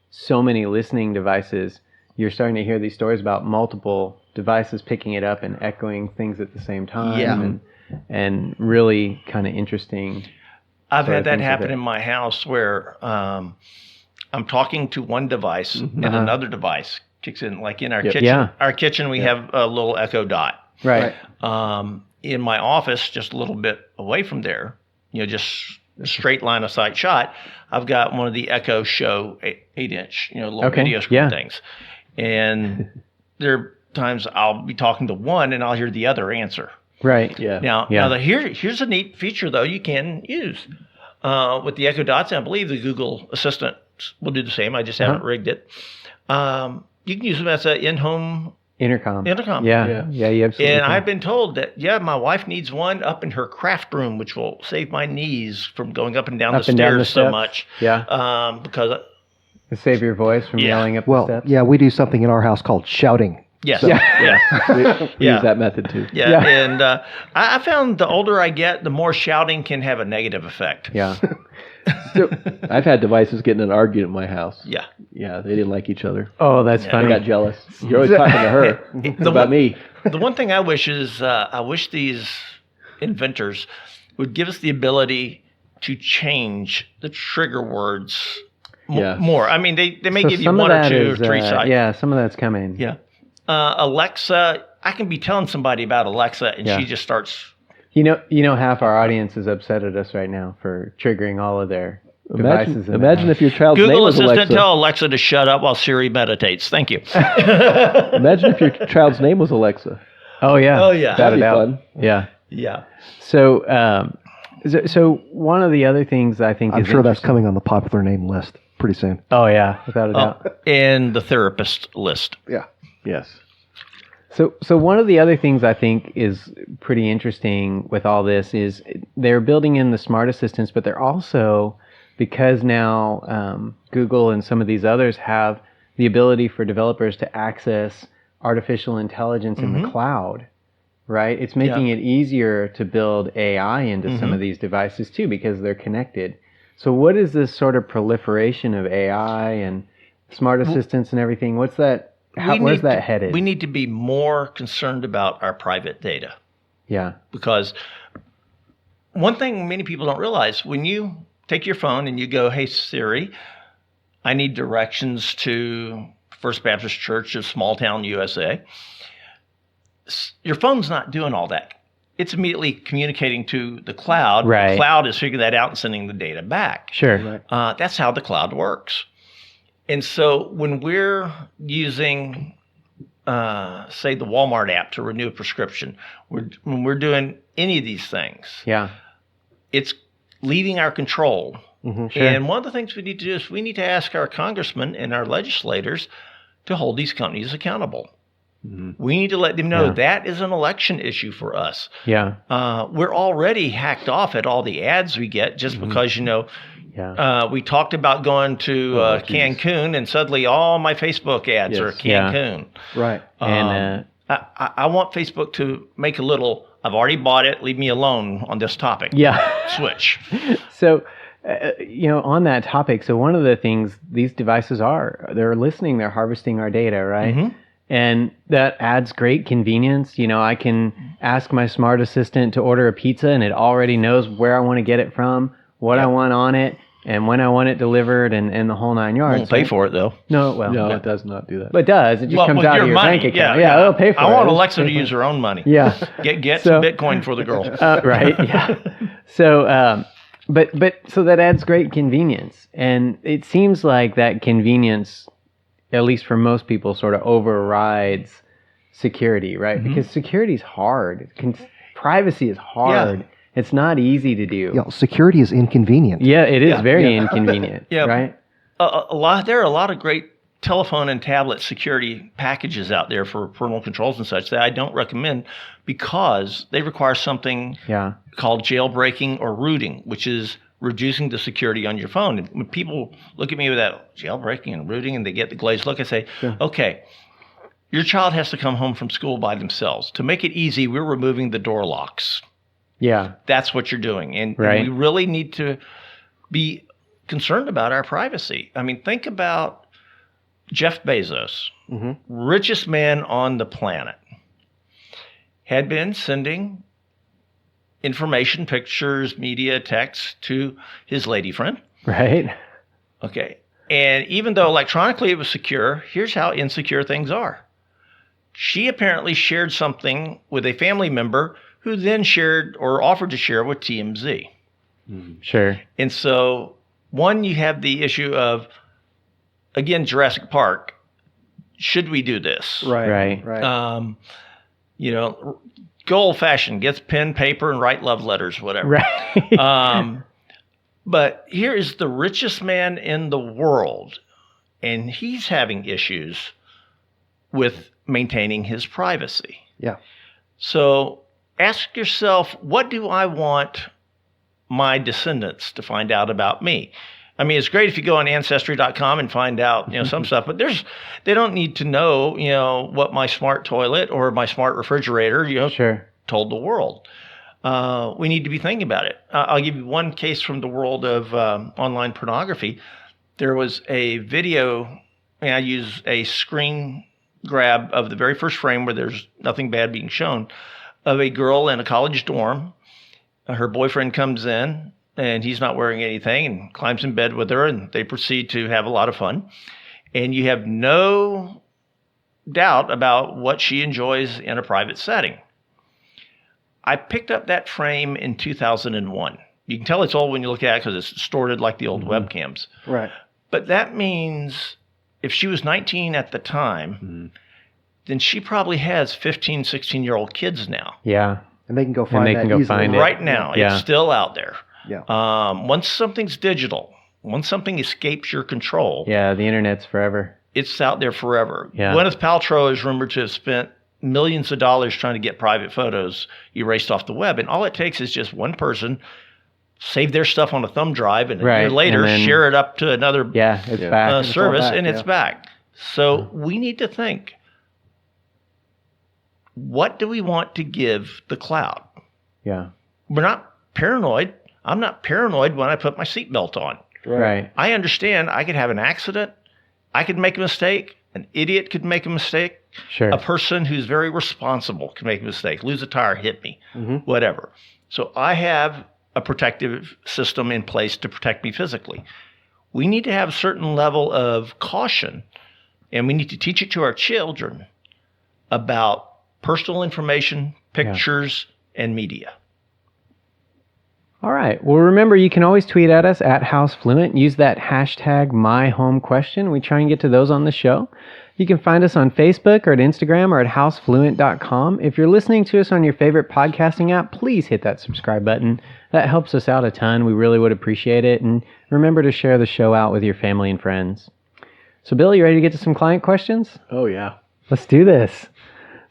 so many listening devices, you're starting to hear these stories about multiple devices picking it up and echoing things at the same time, and really kind of interesting. I've had that happen in my house where I'm talking to one device and another device kicks in. Like in our kitchen, we have a little Echo Dot. Right. In my office, just a little bit away from there, just a straight line of sight shot, I've got one of the Echo Show 8-inch, little video screen things. And there are times I'll be talking to one and I'll hear the other answer. Right. Yeah. Now here's a neat feature though you can use with the Echo Dots. And I believe the Google Assistant will do the same. I just haven't rigged it. You can use them as an in-home intercom. Yeah, you absolutely. And I've been told that my wife needs one up in her craft room, which will save my knees from going up and down the stairs so much. Yeah. Because save your voice from yelling up the steps. Yeah, we do something in our house called shouting. Yes. So. We use that method too. Yeah. And I found the older I get, the more shouting can have a negative effect. Yeah. So I've had devices getting in an argument in my house. Yeah. Yeah, they didn't like each other. Oh, that's funny. I got jealous. You're always talking to her. It's about me. The one thing I wish is I wish these inventors would give us the ability to change the trigger words more. I mean, they may give you one or two or three sites. Yeah, some of that's coming. Yeah. Alexa I can be telling somebody about Alexa and she just starts. You know, half our audience is upset at us right now for triggering all of their devices. Imagine if your child's Google name was Assistant, Alexa. tell Alexa to shut up while Siri meditates. Thank you. Imagine if your child's name was Alexa. Oh yeah. Oh yeah. That'd be fun. Yeah. Yeah. So, so one of the other things I think I'm is sure that's coming on the popular name list pretty soon. Oh yeah, without a doubt. And the therapist list. Yeah. Yes. So one of the other things I think is pretty interesting with all this is they're building in the smart assistants, but they're also, because now Google and some of these others have the ability for developers to access artificial intelligence in the cloud, right? It's making it easier to build AI into some of these devices too, because they're connected. So what is this sort of proliferation of AI and smart assistants and everything? What's that? Where's that headed? We need to be more concerned about our private data. Yeah. Because one thing many people don't realize, when you take your phone and you go, hey, Siri, I need directions to First Baptist Church of Small Town, USA. Your phone's not doing all that. It's immediately communicating to the cloud. Right. The cloud is figuring that out and sending the data back. Sure. That's how the cloud works. And so when we're using, say, the Walmart app to renew a prescription, when we're doing any of these things, it's leaving our control. Sure. And one of the things we need to do is we need to ask our congressmen and our legislators to hold these companies accountable. We need to let them know that is an election issue for us. Yeah. We're already hacked off at all the ads we get just because, we talked about going to Cancun and suddenly all my Facebook ads are Cancun. Right. And I want Facebook to make a little, I've already bought it, leave me alone on this topic. Switch. So, on that topic, so one of the things these devices they're listening, they're harvesting our data, right? And that adds great convenience. I can ask my smart assistant to order a pizza and it already knows where I want to get it from, what I want on it, and when I want it delivered, and the whole 9 yards. Won't pay for it though. No, it does not do that. But it does. It just comes out of your money. bank account. Yeah, it'll pay for it. I want Alexa to use her own money. Yeah. Get some Bitcoin for the girl. Right. Yeah. So, so that adds great convenience, and it seems like that convenience, at least for most people, sort of overrides security, right? Because security is hard. Privacy is hard. Yeah. It's not easy to do. Yeah, security is inconvenient. Yeah, it is very inconvenient. Right? There are a lot of great telephone and tablet security packages out there for parental controls and such that I don't recommend because they require something called jailbreaking or rooting, which is reducing the security on your phone. And when people look at me with that jailbreaking and rooting and they get the glazed look, I say, okay, your child has to come home from school by themselves. To make it easy, we're removing the door locks. Yeah. That's what you're doing. And we really need to be concerned about our privacy. I mean, think about Jeff Bezos, richest man on the planet, had been sending information, pictures, media, text to his lady friend. Right. Okay. And even though electronically it was secure, here's how insecure things are. She apparently shared something with a family member who then shared or offered to share with TMZ. Sure. And so, one, you have the issue of, again, Jurassic Park. Should we do this? Right. Go old fashioned, gets pen, paper, and write love letters, whatever. Right. But here is the richest man in the world, and he's having issues with maintaining his privacy. Yeah. So ask yourself, what do I want my descendants to find out about me? I mean, it's great if you go on Ancestry.com and find out, some stuff, but they don't need to know, what my smart toilet or my smart refrigerator, told the world. We need to be thinking about it. I'll give you one case from the world of online pornography. There was a video, and I use a screen grab of the very first frame where there's nothing bad being shown, of a girl in a college dorm. Her boyfriend comes in, and he's not wearing anything, and climbs in bed with her, and they proceed to have a lot of fun. And you have no doubt about what she enjoys in a private setting. I picked up that frame in 2001. You can tell it's old when you look at it because it's distorted like the old webcams. Right. But that means if she was 19 at the time, then she probably has 15, 16-year-old kids now. Yeah. And they can go find they that can go easily. find it. Right now, Yeah. it's still out there. Yeah. Once something's digital, once something escapes your control, Yeah, the internet's forever. it's out there forever. Yeah. Gwyneth Paltrow is rumored to have spent millions of dollars trying to get private photos erased off the web. And all it takes is just one person save their stuff on a thumb drive and a year Right, later and then- share it up to another Yeah, it's back. all service back, and it's yeah. back. So we need to think, what do we want to give the cloud? Yeah. We're not paranoid. I'm not paranoid when I put my seatbelt on. Right. I understand I could have an accident. I could make a mistake. An idiot could make a mistake. Sure. A person who's very responsible can make a mistake, lose a tire, hit me, whatever. So I have a protective system in place to protect me physically. We need to have a certain level of caution, and we need to teach it to our children about personal information, pictures, and media. All right. Well, remember, you can always tweet at us at HouseFluent. Use that hashtag MyHomeQuestion. We try and get to those on the show. You can find us on Facebook or at Instagram or at housefluent.com. If you're listening to us on your favorite podcasting app, please hit that subscribe button. That helps us out a ton. We really would appreciate it. And remember to share the show out with your family and friends. So, Bill, you ready to get to some client questions? Oh, yeah. Let's do this.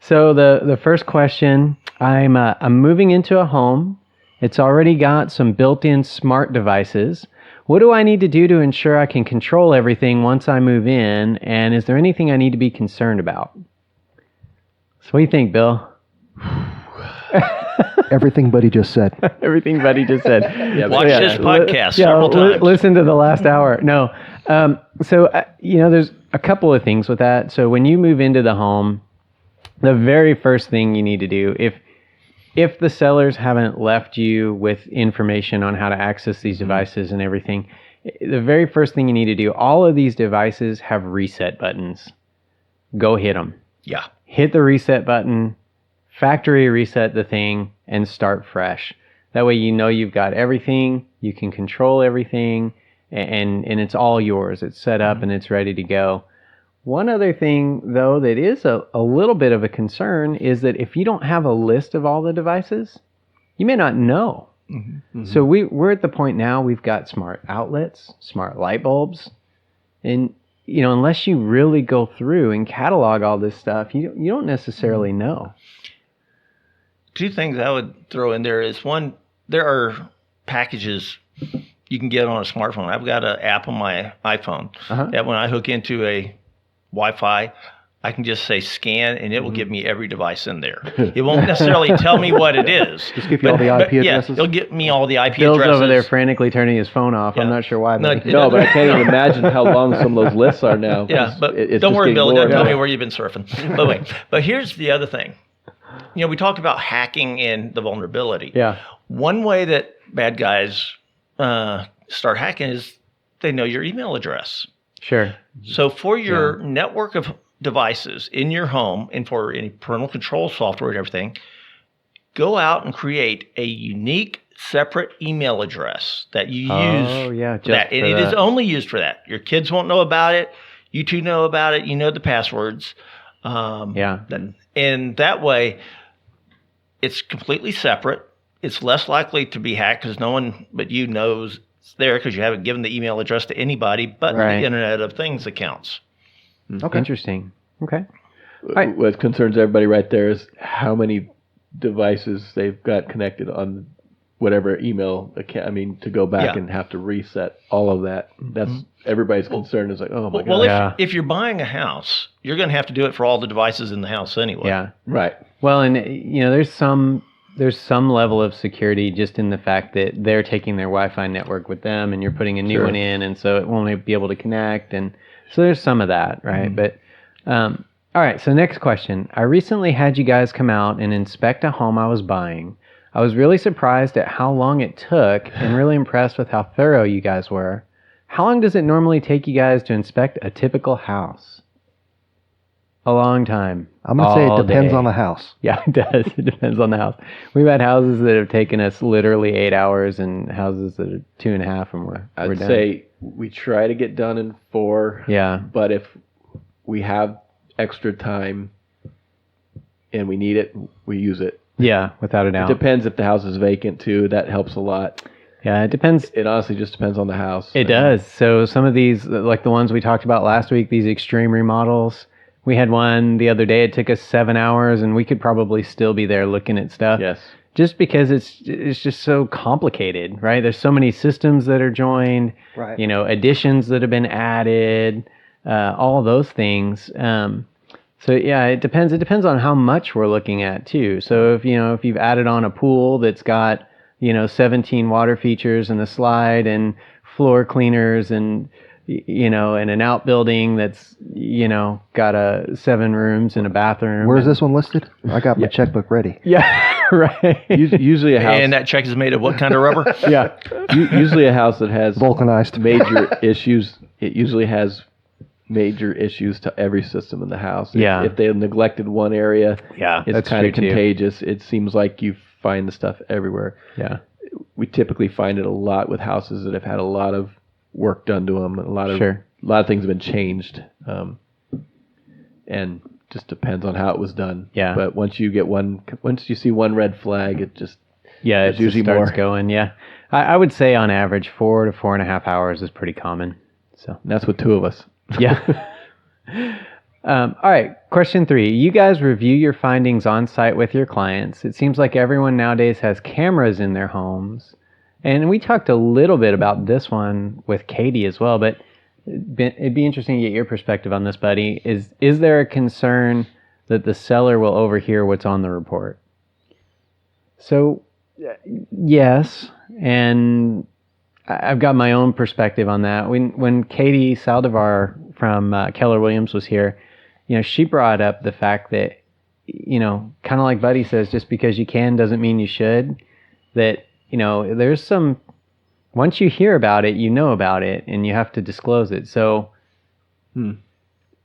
So the first question, I'm moving into a home. It's already got some built-in smart devices. What do I need to do to ensure I can control everything once I move in? And is there anything I need to be concerned about? So what do you think, Bill? Everything Buddy just said. Everything Buddy just said. Watch this podcast several times. Listen to the last hour. No. There's a couple of things with that. So when you move into the home, the very first thing you need to do, if the sellers haven't left you with information on how to access these devices and everything, the very first thing you need to do, all of these devices have reset buttons. Go hit them. Yeah. Hit the reset button, factory reset the thing, and start fresh. That way you know you've got everything, you can control everything, and it's all yours. It's set up and it's ready to go. One other thing, though, that is a little bit of a concern is that if you don't have a list of all the devices, you may not know. So we're at the point now we've got smart outlets, smart light bulbs, and unless you really go through and catalog all this stuff, you don't necessarily know. Two things I would throw in there is, one, there are packages you can get on a smartphone. I've got an app on my iPhone that when I hook into a Wi-Fi, I can just say scan, and it will give me every device in there. It won't necessarily tell me what it is. Just give you all the IP addresses? Yeah, it'll give me all the IP Bill's addresses. over there frantically turning his phone off. Yeah. I'm not sure why. No, But No, but I can't even imagine how long some of those lists are now. Yeah, but it's don't just worry, getting Bill. It more doesn't tell and me more. where you've been surfing. But wait, but here's the other thing. We talked about hacking and the vulnerability. Yeah. One way that bad guys start hacking is they know your email address. Sure. So for your network of devices in your home and for any parental control software and everything, go out and create a unique separate email address that you use. Oh, yeah. For that. And it is only used for that. Your kids won't know about it. You two know about it. You know the passwords. And that way, it's completely separate. It's less likely to be hacked because no one but you knows it's there because you haven't given the email address to anybody but the Internet of Things accounts. Okay. Interesting. Okay. What concerns everybody right there is how many devices they've got connected on whatever email account. I mean, to go back and have to reset all of that. That's everybody's concern is like, oh my God. Well, if you're buying a house, you're going to have to do it for all the devices in the house anyway. Yeah. Right. Well, and there's some level of security just in the fact that they're taking their Wi-Fi network with them, and you're putting a new one in, and so it won't be able to connect, and so there's some of that, right? But all right. So next question: I recently had you guys come out and inspect a home I was buying. I was really surprised at how long it took, and really impressed with how thorough you guys were. How long does it normally take you guys to inspect a typical house? a long time. I'm going to say it depends day. on the house. Yeah, it does. It depends on the house. We've had houses that have taken us literally 8 hours and houses that are 2.5 and we're I'd done. say we try to get done in 4. Yeah. But if we have extra time and we need it, we use it. Yeah, without a It doubt. depends if the house is vacant too. That helps a lot. Yeah, it depends. It honestly just depends on the house. It does. So some of these, like the ones we talked about last week, these extreme remodels, we had one the other day. It took us 7 hours, and we could probably still be there looking at stuff. Yes. Just because it's just so complicated, right? There's so many systems that are joined, Right. Additions that have been added, all those things. So yeah, it depends. It depends on how much we're looking at too. So if you've added on a pool that's got 17 water features and a slide and floor cleaners and and an outbuilding that's got 7 rooms and a bathroom. Where's this one listed? I got my checkbook ready. Yeah, right. Usually a house. And that check is made of what kind of rubber? Yeah, Usually a house that has Vulcanized. major issues. It usually has major issues to every system in the house. Yeah. If they have neglected one area, yeah, it's that's kind of true, too. contagious. It seems like you find the stuff everywhere. Yeah, We typically find it a lot with houses that have had a lot of work done to them. A lot of things have been changed, and just depends on how it was done. Yeah. But once you see one red flag, it just it usually starts more. going. Yeah, I would say on average 4 to 4.5 hours is pretty common. So That's with 2 of us. yeah. All right, question 3. You guys review your findings on site with your clients. It seems like everyone nowadays has cameras in their homes. And we talked a little bit about this one with Katie as well, but it'd be interesting to get your perspective on this, buddy. Is there a concern that the seller will overhear what's on the report? So, yes, and I've got my own perspective on that. When Katie Saldivar from Keller Williams was here, she brought up the fact that, kind of like Buddy says, just because you can doesn't mean you should. That, there's some, once you hear about it, you know about it, and you have to disclose it. So, kind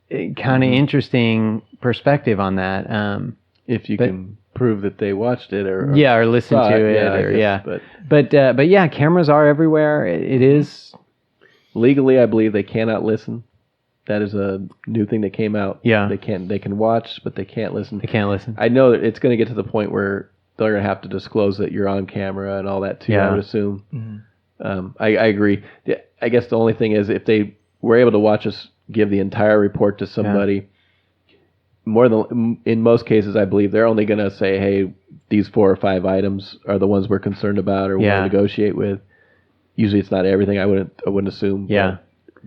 of interesting perspective on that. If you can prove that they watched it or listen saw to it, yeah, But yeah, cameras are everywhere. It is. Legally, I believe they cannot listen. That is a new thing that came out. Yeah. They can watch, but they can't listen. They can't listen. I know that it's going to get to the point where they're going to have to disclose that you're on camera and all that too, Yeah. I would assume. Mm-hmm. I agree. I guess the only thing is if they were able to watch us give the entire report to somebody, in most cases, I believe they're only going to say, hey, these 4 or 5 items are the ones we're concerned about or want to negotiate with. Usually it's not everything, I wouldn't assume. Yeah.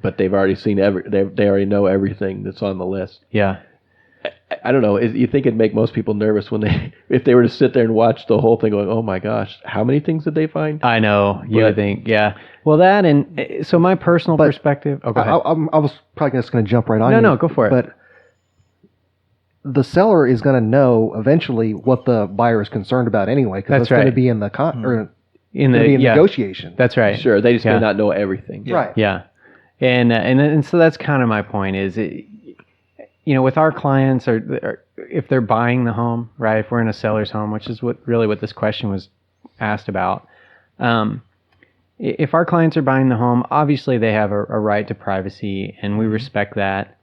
But they've already seen they already know everything that's on the list. Yeah. I don't know. You think it'd make most people nervous if they were to sit there and watch the whole thing, going, "Oh my gosh, how many things did they find?" I know. You would think, yeah. Well, that and so my personal perspective. Oh, go ahead. I was probably just going to jump right on. No, go for it. But the seller is going to know eventually what the buyer is concerned about anyway, because it's going to be in the negotiation. That's right. Sure, they just may not know everything. Yeah. Right. Yeah, and so that's kind of my point. Is with our clients, or if they're buying the home, right? If we're in a seller's home, which is what this question was asked about. If our clients are buying the home, obviously they have a right to privacy, and we respect that.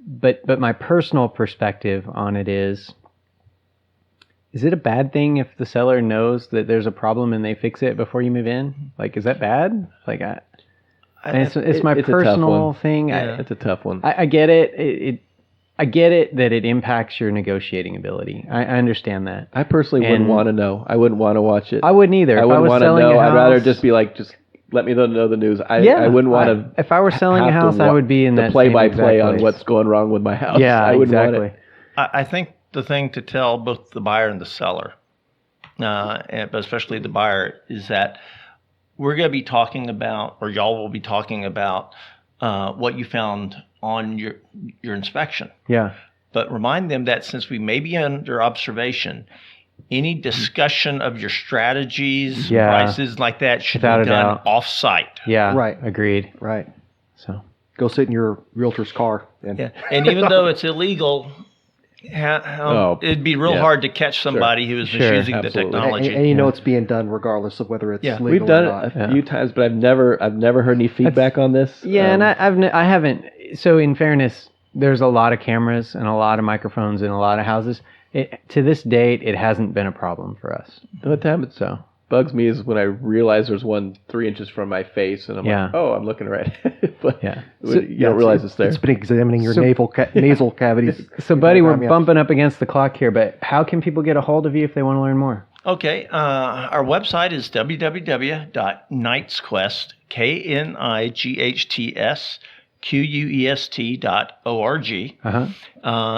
But my personal perspective on it is it a bad thing if the seller knows that there's a problem and they fix it before you move in? Like, is that bad? Like, it's my personal thing. Yeah. It's a tough one. I get it. I get it that it impacts your negotiating ability. I understand that. I personally wouldn't want to know. I wouldn't want to watch it. I wouldn't either. I wouldn't want to know. I'd rather just be like, just let me know the news. I wouldn't want to. If I were selling a house, I would be in that play-by-play on what's going wrong with my house. Yeah, I wouldn't exactly. want it. I think the thing to tell both the buyer and the seller, but especially the buyer, is that we're going to be talking about, or y'all will be talking about, what you found on your inspection. Yeah. But remind them that since we may be under observation, any discussion of your strategies, prices like that should Without be a done doubt. off-site. Yeah. Right. Agreed. Right. So. go sit in your realtor's car. And Yeah. And even though it's illegal, it'd be real hard to catch somebody who is misusing the Absolutely. technology. And you know it's being done regardless of whether it's legal We've done or it not. a few times, but I've never heard any feedback on this. Yeah, and I haven't. So in fairness, there's a lot of cameras and a lot of microphones in a lot of houses. To this date, it hasn't been a problem for us. The only time it bugs me is when I realize there's one 3 inches from my face, and I'm like, oh, I'm looking right. But you don't realize it's there. It's been examining your nasal cavities. So, buddy, we're bumping up against the clock here, but how can people get a hold of you if they want to learn more? Okay, our website is www.knightsquest, KNIGHTSQUEST.org.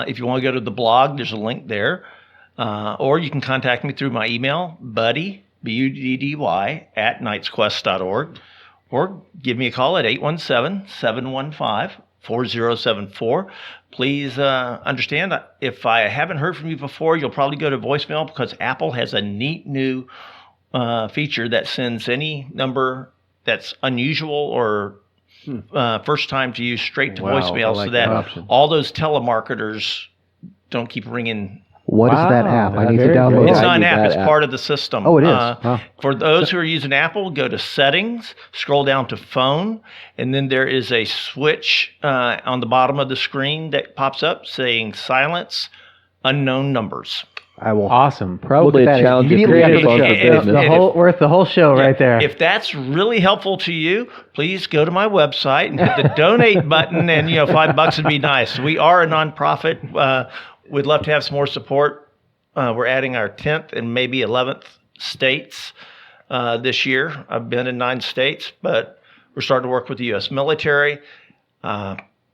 If you want to go to the blog, there's a link there. Or you can contact me through my email, buddy, BUDDY, @knightsquest.org. Or give me a call at 817-715-4074. Please understand, if I haven't heard from you before, you'll probably go to voicemail because Apple has a neat new feature that sends any number that's unusual or first time to use straight to voicemail, so that all those telemarketers don't keep ringing. What is that app? I need to download it. It's not an app. It's part of the system. Oh, it is. For those who are using Apple, go to Settings, scroll down to Phone, and then there is a switch on the bottom of the screen that pops up saying Silence Unknown Numbers. I will. Awesome. Probably a challenge if your headphones are business. Worth the whole show right there. If that's really helpful to you, please go to my website and hit the donate button, and $5 would be nice. We are a nonprofit. We'd love to have some more support. We're adding our 10th and maybe 11th states this year. I've been in 9 states, but we're starting to work with the U.S. military.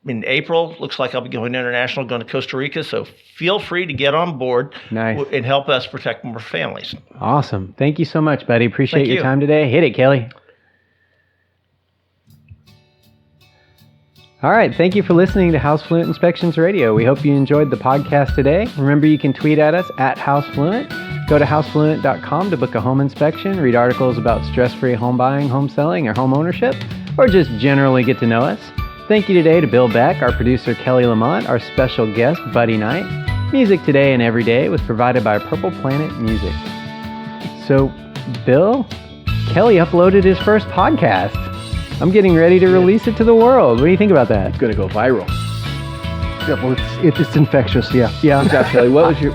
In April, looks like I'll be going international, going to Costa Rica. So feel free to get on board and help us protect more families. Awesome. Thank you so much, buddy. Appreciate your time today. Hit it, Kelly. All right. Thank you for listening to House Fluent Inspections Radio. We hope you enjoyed the podcast today. Remember, you can tweet at us @HouseFluent. Go to housefluent.com to book a home inspection, read articles about stress-free home buying, home selling, or home ownership, or just generally get to know us. Thank you today to Bill Beck, our producer Kelly Lamont, our special guest Buddy Knight. Music today and every day was provided by Purple Planet Music. So, Bill, Kelly uploaded his first podcast. I'm getting ready to release it to the world. What do you think about that? It's going to go viral. Yeah, well, it's infectious. Yeah. Good job, Kelly. What was your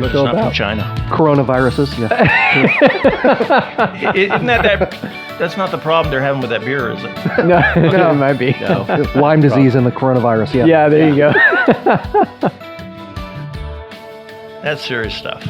show Not about? from China. Coronaviruses. Yeah. Isn't that's not the problem they're having with that beer, is it? No, it might be. No. Lyme disease and the coronavirus. Yeah. Yeah, there you go. That's serious stuff.